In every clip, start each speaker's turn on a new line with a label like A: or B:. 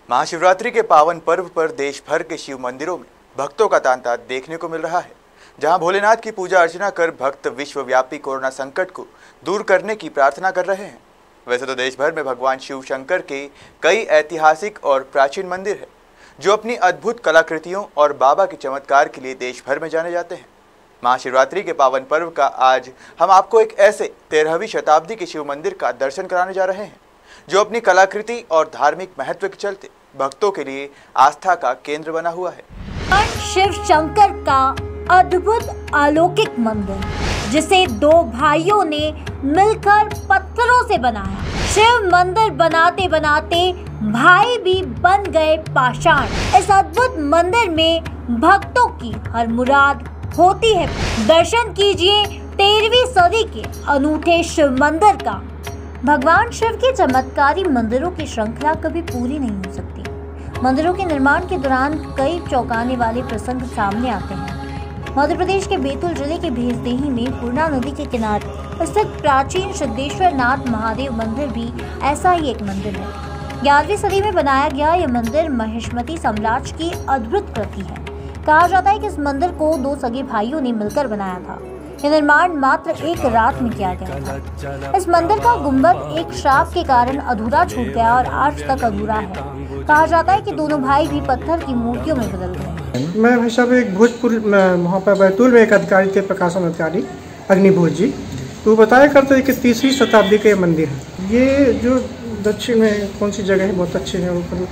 A: महाशिवरात्रि के पावन पर्व पर देश भर के शिव मंदिरों में भक्तों का तांता देखने को मिल रहा है, जहां भोलेनाथ की पूजा अर्चना कर भक्त विश्वव्यापी कोरोना संकट को दूर करने की प्रार्थना कर रहे हैं। वैसे तो देश भर में भगवान शिव शंकर के कई ऐतिहासिक और प्राचीन मंदिर हैं, जो अपनी अद्भुत कलाकृतियों और बाबा के चमत्कार के लिए देश भर में जाने जाते हैं। महाशिवरात्रि के पावन पर्व का आज हम आपको एक ऐसे 13वीं शताब्दी के शिव मंदिर का दर्शन कराने जा रहे हैं, जो अपनी कलाकृति और धार्मिक महत्व के चलते भक्तों के लिए आस्था का केंद्र बना हुआ है।
B: शिव शंकर का अद्भुत अलौकिक मंदिर, जिसे दो भाइयों ने मिलकर पत्थरों से बनाया। शिव मंदिर बनाते बनाते भाई भी बन गए पाषाण। इस अद्भुत मंदिर में भक्तों की हर मुराद होती है। दर्शन कीजिए 13वीं सदी के अनूठे शिव मंदिर का। भगवान शिव के चमत्कारी मंदिरों की श्रृंखला कभी पूरी नहीं हो सकती। मंदिरों के निर्माण के दौरान कई चौंकाने वाले प्रसंग सामने आते हैं। मध्य प्रदेश के बैतूल जिले के भेसदेही में पूर्णा नदी के किनारे स्थित प्राचीन सिद्धेश्वर नाथ महादेव मंदिर भी ऐसा ही एक मंदिर है। 11वीं सदी में बनाया गया यह मंदिर महिष्मती साम्राज्य की अद्भुत कृति है। कहा जाता है कि इस मंदिर को दो सगे भाइयों ने मिलकर बनाया था। यह निर्माण मात्र एक रात में किया गया था। इस मंदिर का गुंबद एक श्राप के कारण अधूरा छूट गया और आज तक अधूरा है। कहा जाता है कि दोनों भाई भी पत्थर की मूर्तियों में बदल गए।
C: मैं भाई साहब एक भोजपुर वहाँ पर बैतूल में एक अधिकारी थे, प्रकाशन अधिकारी अग्निभोज जी, तो बताया करते हैं कि 3वीं शताब्दी का ये मंदिर है। ये जो दक्षिण में कौन सी जगह है, बहुत अच्छे हैं ऊपर,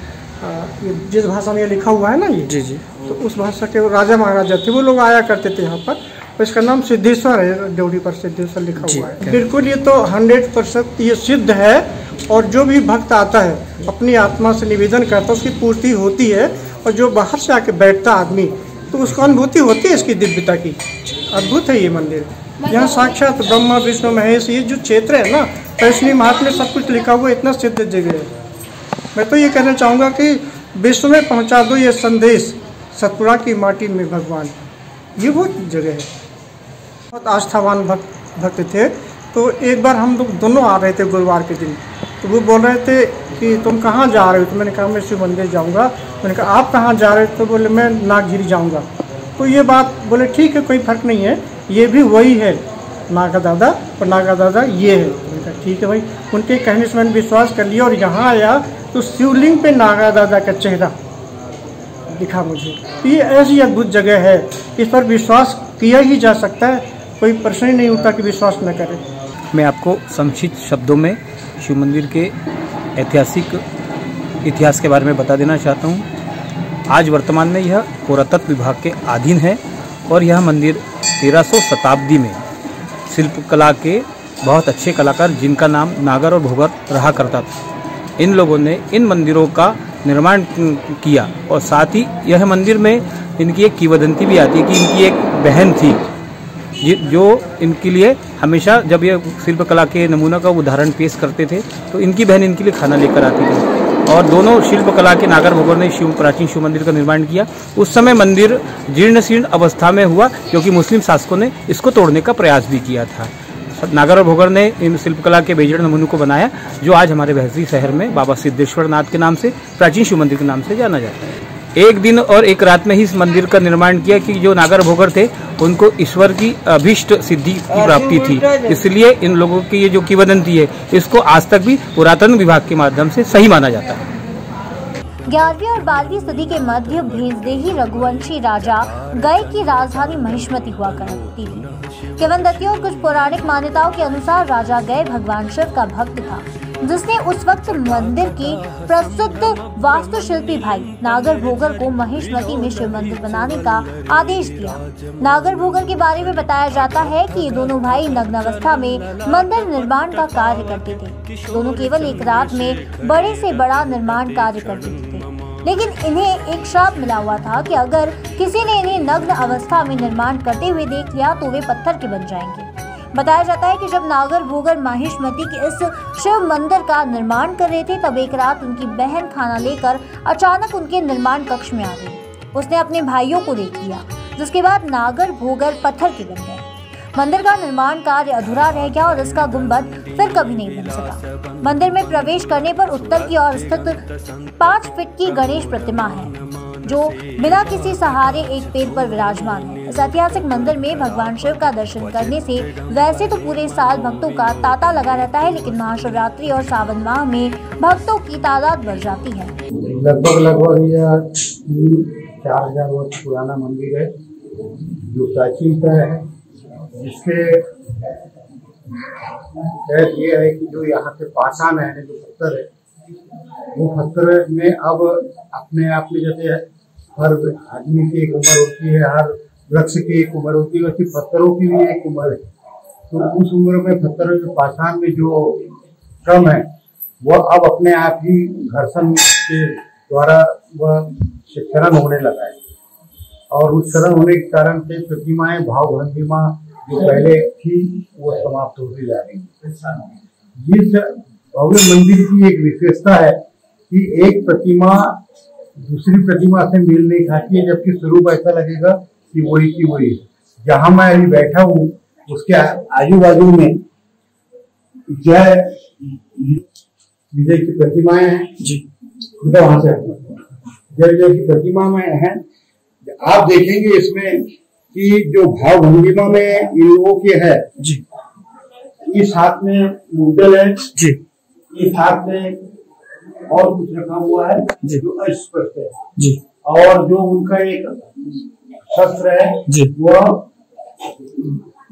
C: ये जिस भाषा में ये लिखा हुआ है ना ये जी, तो उस भाषा के राजा महाराजा थे, वो लोग आया करते थे यहाँ पर। तो इसका नाम सिद्धेश्वर है, ड्योढ़ी पर सिद्धेश्वर लिखा हुआ है। बिल्कुल ये तो 100% ये सिद्ध है, और जो भी भक्त आता है अपनी आत्मा से निवेदन करता है, उसकी पूर्ति होती है। और जो बाहर से आके बैठता आदमी, तो उसको अनुभूति होती है इसकी दिव्यता की। अद्भुत है ये मंदिर। यहाँ साक्षात ब्रह्मा विष्णु महेश, ये जो क्षेत्र है ना, वैष्णवी महात्म्य में सब कुछ लिखा हुआ, इतना सिद्ध जगह है। मैं तो ये कहना चाहूँगा कि विश्व में पहुँचा दो ये संदेश, सतपुड़ा की माटी में भगवान, ये वो जगह है। बहुत आस्थावान भक्त थे। तो एक बार हम लोग दोनों आ रहे थे गुरुवार के दिन, तो वो बोल रहे थे कि तुम कहाँ जा रहे हो? तो मैंने कहा मैं शिव मंदिर जाऊँगा। मैंने कहा आप कहाँ जा रहे हो? तो बोले मैं नागझीरी जाऊँगा। तो ये बात बोले ठीक है, कोई फर्क नहीं है, ये भी वही है नागा दादा, और नागा दादा ये है। मैंने कहा ठीक है भाई। उनके कहने से मैंने विश्वास कर लिया, और यहाँ आया तो शिवलिंग पे नागा दादा का चेहरा दिखा मुझे। ये ऐसी अद्भुत जगह है, इस पर विश्वास किया ही जा सकता है, कोई प्रश्न ही नहीं उठता कि विश्वास न करे।
D: मैं आपको संक्षिप्त शब्दों में शिव मंदिर के ऐतिहासिक इतिहास के बारे में बता देना चाहता हूँ। आज वर्तमान में यह पुरातत्व विभाग के अधीन है, और यह मंदिर 1300 शताब्दी में शिल्पकला के बहुत अच्छे कलाकार, जिनका नाम नागर और भोगर रहा करता था, इन लोगों ने इन मंदिरों का निर्माण किया। और साथ ही यह मंदिर में इनकी एक किंवदंती भी आती है कि इनकी एक बहन थी, जो इनके लिए हमेशा जब ये शिल्पकला के नमूना का उदाहरण पेश करते थे, तो इनकी बहन इनके लिए खाना लेकर आती थी। और दोनों शिल्पकला के नागर भोगर ने प्राचीन शिव मंदिर का निर्माण किया। उस समय मंदिर जीर्ण शीर्ण अवस्था में हुआ, क्योंकि मुस्लिम शासकों ने इसको तोड़ने का प्रयास भी किया था। नागर और भोगर ने इन शिल्पकला के बेजोड़ नमूनों को बनाया, जो आज हमारे भेसदेही शहर में बाबा सिद्धेश्वर नाथ के नाम से, प्राचीन शिव मंदिर के नाम से जाना जाता है। एक दिन और एक रात में ही इस मंदिर का निर्माण किया कि जो नागर भोगर थे, उनको ईश्वर की अभीष्ट सिद्धि की प्राप्ति थी। इसलिए इन लोगों की ये जो किंवदंती है, इसको आज तक भी पुरातन विभाग के माध्यम से सही माना जाता है।
B: 11वीं और 12वीं सदी के मध्य भेसदेही रघुवंशी राजा गय की राजधानी महिष्मती हुआ करती थी। किंवदंती और कुछ पौराणिक मान्यताओं के अनुसार राजा गय भगवान शिव का भक्त था, जिसने उस वक्त मंदिर के प्रसिद्ध वास्तुशिल्पी भाई नागर भोगर को महिष्मती में शिव मंदिर बनाने का आदेश दिया। नागर भोगर के बारे में बताया जाता है कि ये दोनों भाई नग्न अवस्था में मंदिर निर्माण का कार्य करते थे। दोनों केवल एक रात में बड़े से बड़ा निर्माण कार्य कर देते थे, लेकिन इन्हें एक श्राप मिला हुआ था कि अगर किसी ने इन्हें नग्न अवस्था में निर्माण करते हुए देख लिया तो वे पत्थर के बन जाएंगे। बताया जाता है कि जब नागर भोगर महिष्मती के इस शिव मंदिर का निर्माण कर रहे थे, तब एक रात उनकी बहन खाना लेकर अचानक उनके निर्माण कक्ष में आ गई। उसने अपने भाइयों को देख लिया, जिसके बाद नागर भोगर पत्थर के बन गए। मंदिर का निर्माण कार्य अधूरा रह गया और इसका गुंबद फिर कभी नहीं मिल सका। मंदिर में प्रवेश करने पर उत्तर की ओर स्थित 5 फीट की गणेश प्रतिमा है, जो बिना किसी सहारे एक पेड़ पर विराजमान है। इस ऐतिहासिक मंदिर में भगवान शिव का दर्शन करने से वैसे तो पूरे साल भक्तों का तांता लगा रहता है, लेकिन महाशिवरात्रि और सावन माह में भक्तों की तादाद बढ़ जाती है।
E: लगभग यह 4,000 वर्ष पुराना मंदिर है, जो प्राचीनता है, जिसके ये है कि जो यहाँ पे पाषाण है, जो पत्थर है, वो पत्थर में अब अपने आप में जैसे हर आदमी की एक उम्र होती है, हर वृक्ष की एक उम्र होती है, वैसे पत्थरों की भी एक उम्र है। तो उस उम्र में पत्थर में पाषाण में जो श्रम है, वह अब अपने आप ही घर्षण के द्वारा वह क्षरण होने लगा है, और उस क्षरण होने के कारण से प्रतिमाएं भावभंगिमा जो पहले थी वो समाप्त होती जा रही है। इस भव्य मंदिर की एक विशेषता है कि एक प्रतिमा दूसरी प्रतिमा से मेल नहीं खाती है, जबकि स्वरूप ऐसा लगेगा कि वही की वही है। जहां मैं अभी बैठा हूँ उसके आजू बाजू में जय विजय की प्रतिमाएं हैं जी, वहां से जय विजय की प्रतिमा में है। आप देखेंगे इसमें कि जो भाव भंगिमा में इन लोगों के है जी, इस हाथ में मुद्दल है जी, इस हाथ में और कुछ रखा हुआ है जो अस्पष्ट है जी, और जो उनका एक शस्त्र है जी, वह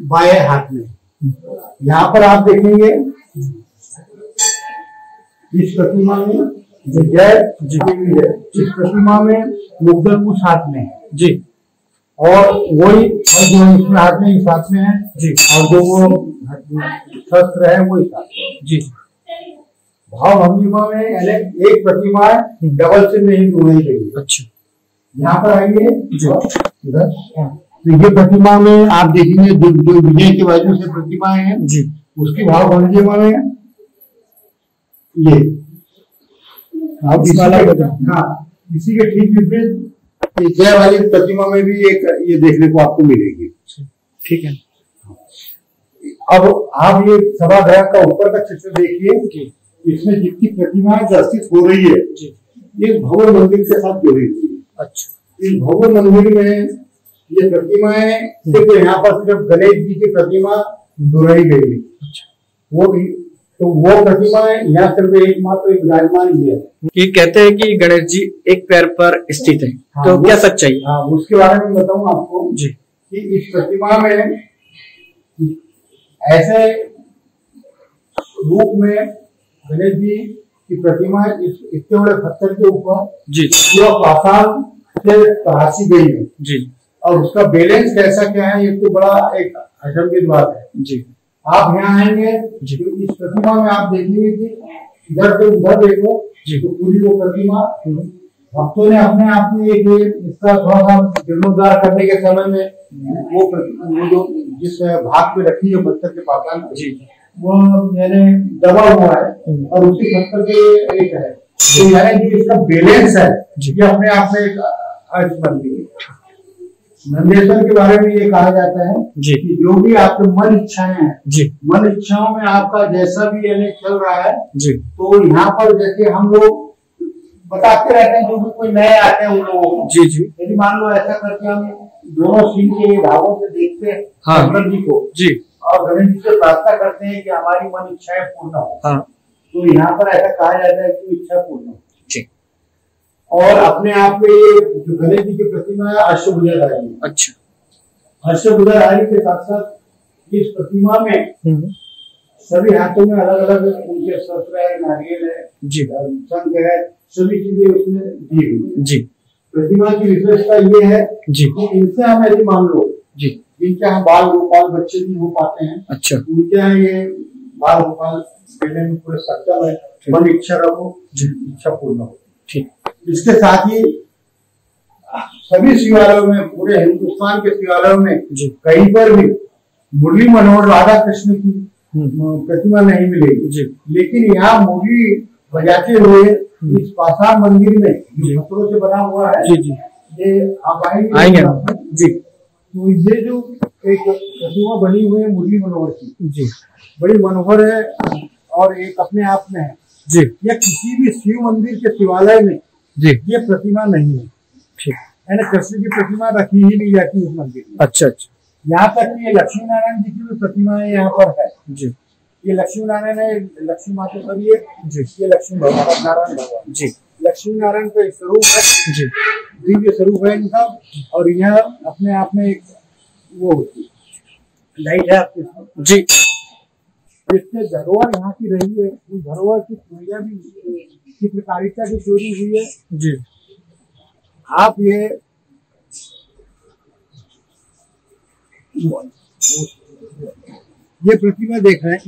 E: बाएं हाथ में। यहाँ पर आप देखेंगे इस प्रतिमा में जय जी, इस प्रतिमा में मुद्दल कुछ हाथ में जी, और वही जो इसमें हाथ में इस हाथ में है जी, और जो वो शस्त्र है वो इस हाथ में जी। भाव भंगिमा में एक प्रतिमा डबल चिन्ह नहीं ढूंढी गई। अच्छा, यहाँ पर आइए इधर, तो ये प्रतिमा में आप देखेंगे जो विजय के बाजू से प्रतिमाएं हैं जी, उसकी भाव भंगिमा में ये हाँ, इसी के ठीक विपरीत जय वाली प्रतिमा में भी एक ये देखने को आपको मिलेगी। ठीक है, अब आप ये सभागृह का ऊपर का चित्र देखिए, इसमें जितनी प्रतिमाएं दर्शित हो रही है ये भव्य मंदिर के साथ जुड़ी हुई है। अच्छा, इस भव्य मंदिर में ये प्रतिमाएं सिर्फ यहाँ पर सिर्फ गणेश जी की प्रतिमा दोहराई गई है। अच्छा, वो प्रतिमाएं यहाँ सिर्फ एकमात्र विराजमान ही है।
F: ये कहते हैं कि गणेश जी एक पैर पर स्थित है, हाँ, तो क्या सच्चाई?
E: हाँ, उसके बारे में बताऊं आपको जी, कि इस प्रतिमा में ऐसे रूप में गणेश जी की प्रतिमा इतने बड़े पत्थर के ऊपर जी पूरा पाषाण से तराशी गई है जी, और उसका बैलेंस कैसा क्या है ये तो बड़ा एक अजब की बात है जी। आप यहाँ आएंगे जी, तो इस प्रतिमा में आप देखेंगे कि इधर से उधर देखो जी, तो पूरी वो प्रतिमा भक्तों ने अपने आप में एक इसका थोड़ा सा जीर्णोद्धार करने के समय में वो जो जिस भाग पे रखी है पत्थर के पाषाण जी, वो मैंने दबा हुआ है और उसी पत्थर के एक है, तो यानी कि इसका बैलेंस है ये अपने आप में एक अर्थ बनती है। नंदेश्वर के बारे में ये कहा जाता है जी, कि जो भी आपके मन इच्छाएं हैं जी, मन इच्छाओं में आपका जैसा भी यानी चल रहा है जी, तो यहाँ पर जैसे हम लोग बताते रहते हैं, जो भी कोई नए आते हैं उन लोगों को जी जी, यदि मान लो ऐसा करके हम दोनों सिंह के भावों से देखते हैं गणेश जी को जी, और गणेश जी से प्रार्थना करते हैं कि हमारी मन इच्छाएं पूर्ण हो, हाँ, तो यहाँ पर ऐसा कहा जाता है कि इच्छा पूर्ण हो। और अपने आप में ये जो गणेश जी की प्रतिमा है अष्टभुजाधारी। अच्छा, अष्टभुजाधारी के साथ साथ इस प्रतिमा में सभी हाथों में अलग अलग उनके शस्त्र है, नारियल है जी, शंख है, सभी चीजें उसमें दी हुई जी। प्रतिमा की विशेषता ये है जी कि इनसे हम यदि मान लो जी, जिनके यहाँ बाल गोपाल बच्चे भी हो पाते हैं, अच्छा, उनके यहाँ ये बाल गोपाल देने में पूरे सक्षम है, मन इच्छा रखो इच्छा पूर्ण हो। ठीक, इसके साथ ही सभी शिवालयों में, पूरे हिंदुस्तान के शिवालयों में कहीं पर भी मुरली मनोहर राधा कृष्ण की प्रतिमा नहीं मिलेगी जी, लेकिन यहाँ मुरली बजाते हुए इस पाषाण मंदिर में जो पत्थरों से बना हुआ है जी जी, ये आप आएंगे जी, तो ये जो एक प्रतिमा बनी हुई है मुरली मनोहर की, जी, बड़ी मनोहर है और एक अपने आप में है, जी। ये किसी भी शिव मंदिर के शिवालय में, जी, ये प्रतिमा नहीं है, ठीक, यानी कृष्ण की प्रतिमा रखी ही नहीं जाती उस मंदिर में। अच्छा अच्छा। यहाँ तक कि ये लक्ष्मी नारायण जी की भी प्रतिमा यहाँ पर है, जी। ये लक्ष्मी नारायण है, लक्ष्मी माता पर ये, जी, ये लक्ष्मी भगवान नारायण भगवान, जी, लक्ष्मी नारायण का स्वरूप है, जी, दिव्य स्वरूप है इनका। और यह अपने आप में एक वो होती है लाइट है आपके, जी। जिससे धरोहर यहाँ की रही है, उस धरोहर की चोरियां भी चित्रकारिता की चोरी हुई है, जी। आप ये प्रतिमा देख रहे हैं,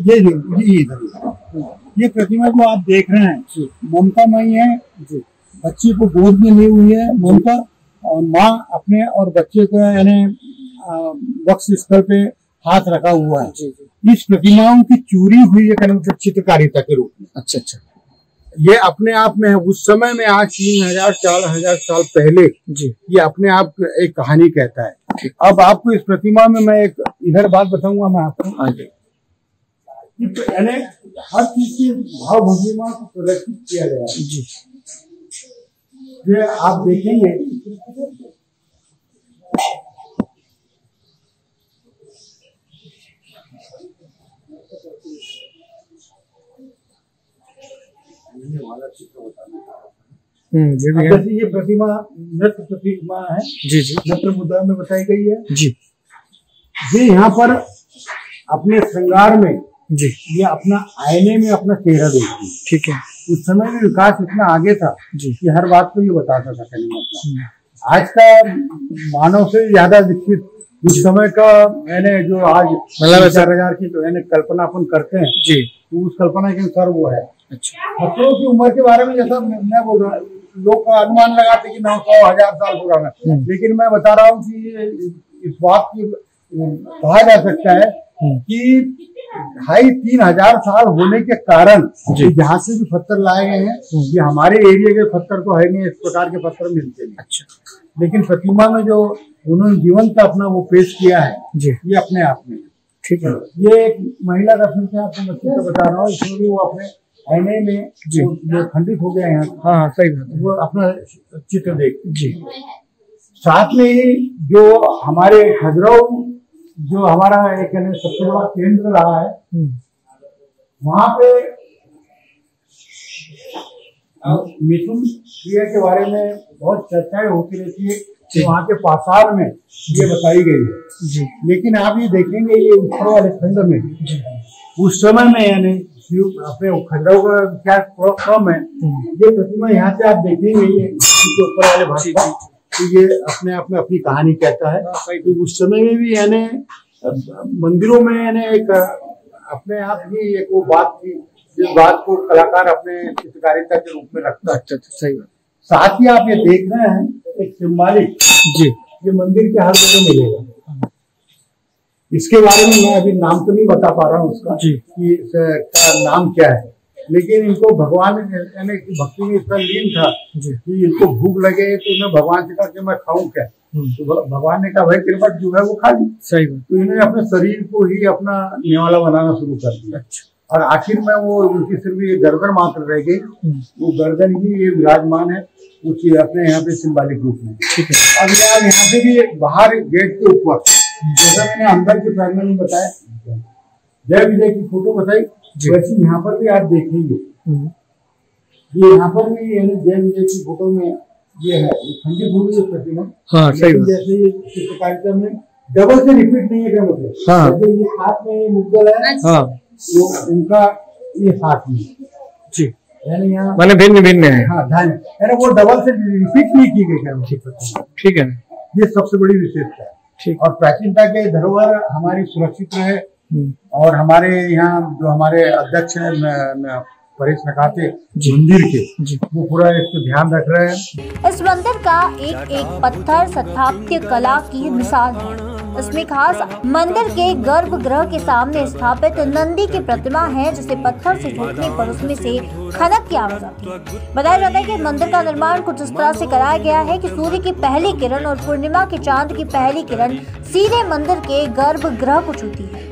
E: ये प्रतिमा जो आप देख रहे हैं ममता मई है, बच्चे को गोद में ली हुई है ममता, और माँ अपने और बच्चे को यानी वक्ष स्थल पे हाथ रखा हुआ है। इस प्रतिमाओं की चोरी हुई है चित्रकारिता के रूप में। अच्छा अच्छा। ये अपने आप में है, उस समय में आज 3000-4000 साल पहले, जी, ये अपने आप एक कहानी कहता है। अब आपको इस प्रतिमा में मैं एक इधर बात बताऊंगा मैं आपको, यानी हर चीज की भाव भंगिमा को प्रदर्शित किया गया है, जी। ये आप देखेंगे वाला चित्र बताना, जैसे ये प्रतिमा नृत्य प्रतिमा है, जी जी, नृत्य मुद्रा में बताई गई है, जी। ये यहाँ पर अपने श्रृंगार में, जी, ये अपना आईने में अपना चेहरा देखती है, ठीक है। उस समय में विकास इतना आगे था, जी, कि हर बात को ये बताता था कहने मतलब। आज का मानव से ज्यादा विकसित उस समय का मैंने जो आज 4000 की तो यानी कल्पना अपन करते हैं, जी, तो उस कल्पना के अनुसार वो है। अच्छा। बच्चों की उम्र के बारे में जैसा मैं बोल रहा हूँ, लोग अनुमान लगाते कि 900-1000 साल पुराना, लेकिन मैं बता रहा हूँ कि इस बात की कहा जा सकता है कि 2500-3000 साल होने के कारण जहाँ से भी पत्थर लाए गए हैं, ये हमारे एरिया के पत्थर तो है नहीं, इस प्रकार के पत्थर मिलते हैं। अच्छा। लेकिन प्रतिमा में जो उन्होंने जीवन का अपना वो पेश किया है, ये अपने आप में, ठीक है। ये एक महिला का फिर से आपको बच्चे का बता रहा हूँ, इसमें भी वो अपने आईने में जो खंडित हो गया है, हाँ सही बात, वो अपना चित्र देख, जी। साथ में ही जो हमारे खजुराहो जो हमारा एक सबसे बड़ा केंद्र रहा है, वहाँ पे मिथुन क्रिया के बारे में बहुत चर्चाएं होती रहती है, वहाँ के पाषाण में ये बताई गई है, जी। लेकिन आप ये देखेंगे ये ऊपर वाले खंड में, उस समय में यानी अपने खजुराहो का क्या थोड़ा कम है, ये प्रतिमा यहाँ से आप देखेंगे ये ऊपर वाले भाग का, तो ये अपने आप में अपनी कहानी कहता है। तो उस समय में भी यानी मंदिरों में यानी एक अपने आप ही एक वो बात थी, जिस बात को कलाकार अपने चित्रकारिता के रूप में रखता है। अच्छा सही बात। साथ ही आप ये देख रहे हैं एक सिंबॉलिक, जी, ये मंदिर के हर जगह मिलेगा। इसके बारे में मैं अभी नाम तो नहीं बता पा रहा हूँ उसका, जी, कि इसका नाम क्या है, लेकिन इनको भगवान यानी भक्ति में इतना लीन था कि इनको भूख लगे तो उन्हें भगवान से कहा कि मैं खाऊं क्या, तो भगवान ने कहा भाई तेरे पास जो है वो खा ली। सही। तो इन्होंने अपने शरीर को ही अपना निवाला बनाना शुरू कर दिया। अच्छा। और आखिर में वो उनकी सिर्फ ये गर्दन मात्र रह गई, वो गर्दन ही ये विराजमान है उस अपने यहाँ पे सिंबॉलिक रूप में। ठीक है। अब यहाँ से भी बाहर गेट के ऊपर जैसा मैंने अंदर के प्रांगण में बताया, जय विजय की फोटो बताई, वैसे यहाँ पर भी आप देखेंगे ये यहाँ पर भी जय विजय की फोटो में ये है खंडित हो गई प्रतिमा। हाँ सही। जैसे ये चित्रकारिता में डबल से रिपीट नहीं है क्या मतलब, जैसे ये हाथ में मुद्गल है, हाँ, तो उनका ये हाथ में, जी, यानी यहाँ मैंने भिन्न भिन्न है, हाँ ध्यान, यानी वो डबल से रिपीट नहीं की गई क्या, ठीक है। ये सबसे बड़ी विशेषता है। ठीक। और प्राचीनता के धरोहर हमारी सुरक्षित रहे, और हमारे यहाँ जो हमारे अध्यक्ष है परेश नकाते मंदिर के, वो पूरा इसको ध्यान रख रहे हैं।
B: इस मंदिर का एक एक पत्थर स्थापत्य कला की मिसाल है इसमें खास मंदिर के गर्भगृह के सामने स्थापित नंदी की प्रतिमा है, जिसे पत्थर से ठोकने पर उसमें से खनक की आवाज आती है। बताया जाता है कि मंदिर का निर्माण कुछ इस तरह से कराया गया है कि सूर्य की पहली किरण और पूर्णिमा के चांद की पहली किरण सीधे मंदिर के गर्भगृह को छूती है।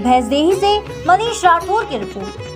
B: भैंसदेही से मनीष राठौर की रिपोर्ट।